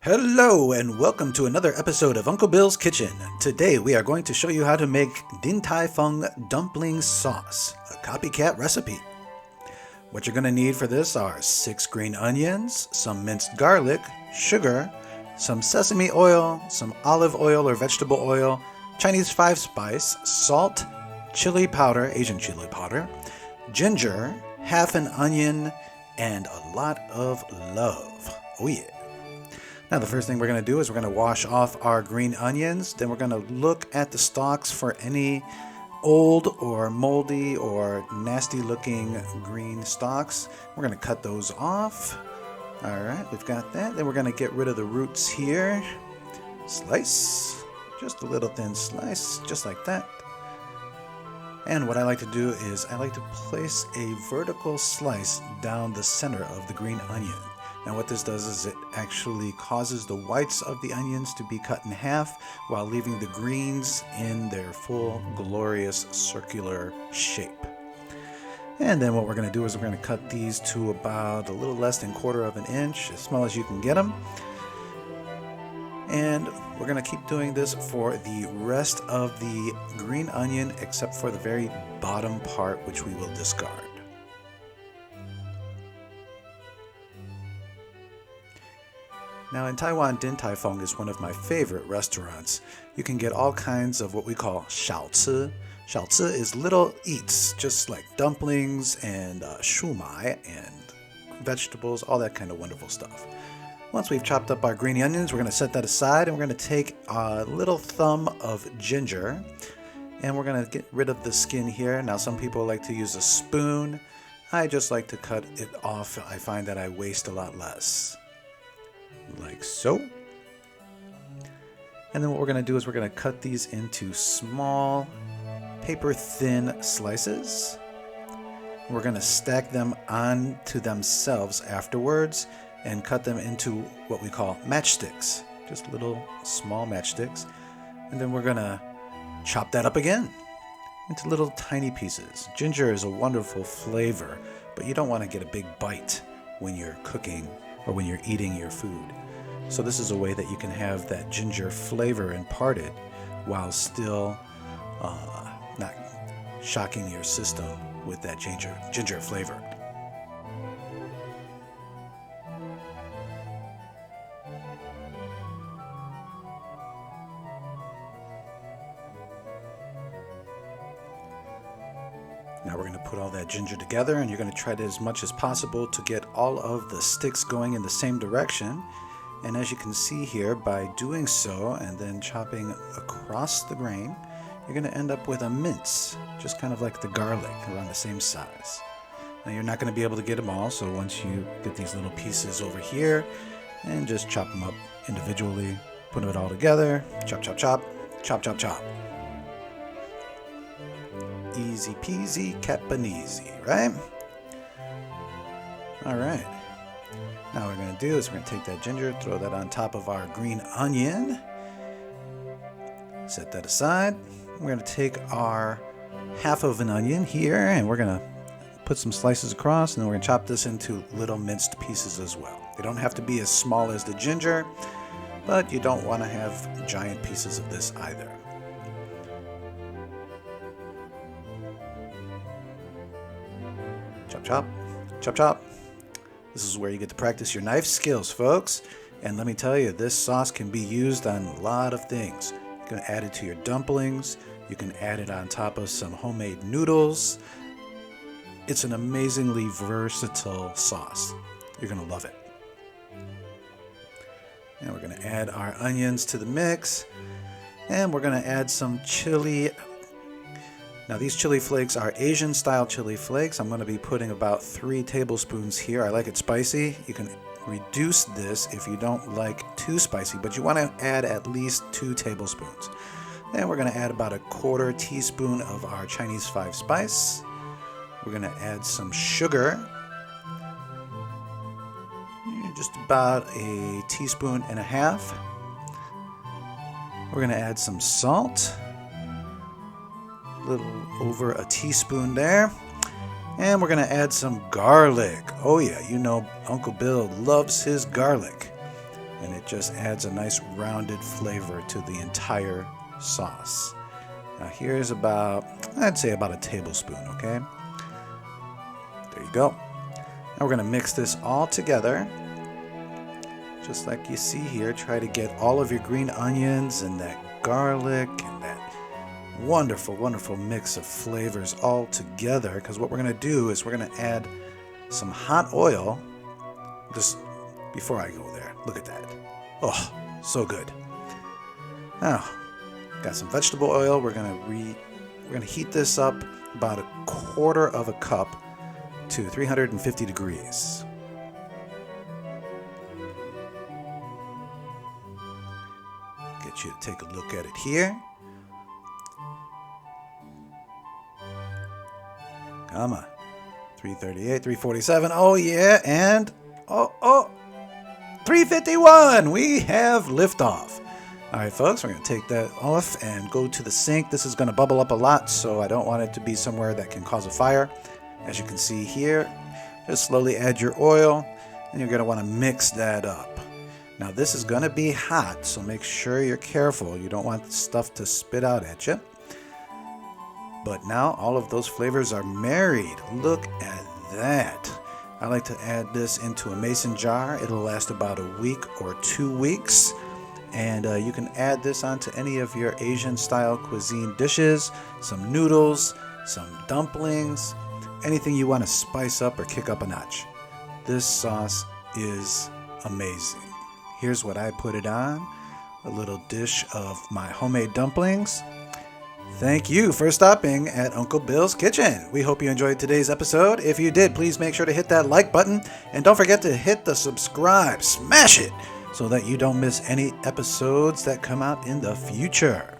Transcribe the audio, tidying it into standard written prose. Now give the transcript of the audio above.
Hello and welcome to another episode of Uncle Bill's Kitchen. Today we are going to show you how to make Din Tai Fung dumpling sauce, a copycat recipe. What you're going to need for this are 6 green onions, some minced garlic, sugar, some sesame oil, some olive oil or vegetable oil, Chinese 5-spice, salt, chili powder, Asian chili powder, ginger, half an onion, and a lot of love. Oh yeah. Now the first thing we're going to do is we're going to wash off our green onions. Then we're going to look at the stalks for any old or moldy or nasty looking green stalks. We're going to cut those off. Alright, we've got that. Then we're going to get rid of the roots here. Slice. Just a little thin slice, just like that. And what I like to do is I like to place a vertical slice down the center of the green onion. Now what this does is it actually causes the whites of the onions to be cut in half while leaving the greens in their full glorious circular shape. And then what we're going to do is we're going to cut these to about a little less than 1/4 of an inch, as small as you can get them. And we're going to keep doing this for the rest of the green onion except for the very bottom part, which we will discard. Now in Taiwan, Din Tai Fung is one of my favorite restaurants. You can get all kinds of what we call xiaoci. Xiaoci is little eats, just like dumplings and shumai and vegetables, all that kind of wonderful stuff. Once we've chopped up our green onions, we're going to set that aside and we're going to take a little thumb of ginger and we're going to get rid of the skin here. Now some people like to use a spoon. I just like to cut it off. I find that I waste a lot less. Like so. And then what we're going to do is we're going to cut these into small paper thin slices. We're going to stack them onto themselves afterwards and cut them into what we call matchsticks, just little small matchsticks. And then we're going to chop that up again into little tiny pieces. Ginger is a wonderful flavor, but you don't want to get a big bite when you're cooking or when you're eating your food. So this is a way that you can have that ginger flavor imparted while still not shocking your system with that ginger flavor. Now we're going to put all that ginger together and you're going to try to as much as possible to get all of the sticks going in the same direction. And as you can see here, by doing so and then chopping across the grain, you're going to end up with a mince, just kind of like the garlic, around the same size. Now you're not going to be able to get them all, so once you get these little pieces over here and just chop them up individually, put it all together, chop, chop, chop, chop, chop, chop. Easy peasy, capaneasy, right? Alright. Now what we're going to do is we're going to take that ginger, throw that on top of our green onion. Set that aside. We're going to take our half of an onion here and we're going to put some slices across and then we're going to chop this into little minced pieces as well. They don't have to be as small as the ginger, but you don't want to have giant pieces of this either. Chop, chop, chop, chop. This is where you get to practice your knife skills, folks. And let me tell you, this sauce can be used on a lot of things. You can add it to your dumplings. You can add it on top of some homemade noodles. It's an amazingly versatile sauce. You're going to love it. And we're going to add our onions to the mix. And we're going to add some chili. Now these chili flakes are Asian style chili flakes. I'm going to be putting about 3 tablespoons here. I like it spicy. You can reduce this if you don't like too spicy, but you want to add at least 2 tablespoons. Then we're going to add about a 1/4 teaspoon of our Chinese 5-spice. We're going to add some sugar. Just about 1.5 teaspoons. We're going to add some salt. Little over 1 teaspoon there. And we're going to add some garlic. Oh yeah, you know Uncle Bill loves his garlic. and it just adds a nice rounded flavor to the entire sauce. Now here's I'd say about a tablespoon, okay? There you go. Now we're going to mix this all together. Just like you see here, try to get all of your green onions and that garlic and that wonderful, wonderful mix of flavors all together. Because what we're going to do is we're going to add some hot oil. Just before I go there, look at that. Oh, so good. Now, got some vegetable oil. We're going to heat this up about 1/4 cup to 350 degrees. Get you to take a look at it here. Come on. 338, 347. Oh yeah, and 351. We have liftoff. All right, folks, we're going to take that off and go to the sink. This is going to bubble up a lot, so I don't want it to be somewhere that can cause a fire. As you can see here, just slowly add your oil, and you're going to want to mix that up. Now, this is going to be hot, so make sure you're careful. You don't want the stuff to spit out at you. But now all of those flavors are married. Look at that. I like to add this into a mason jar. It'll last about a week or 2 weeks. And you can add this onto any of your Asian-style cuisine dishes, some noodles, some dumplings, anything you want to spice up or kick up a notch. This sauce is amazing. Here's what I put it on, a little dish of my homemade dumplings. Thank you for stopping at Uncle Bill's Kitchen. We hope you enjoyed today's episode. If you did, please make sure to hit that like button, and don't forget to hit the subscribe. Smash it so that you don't miss any episodes that come out in the future.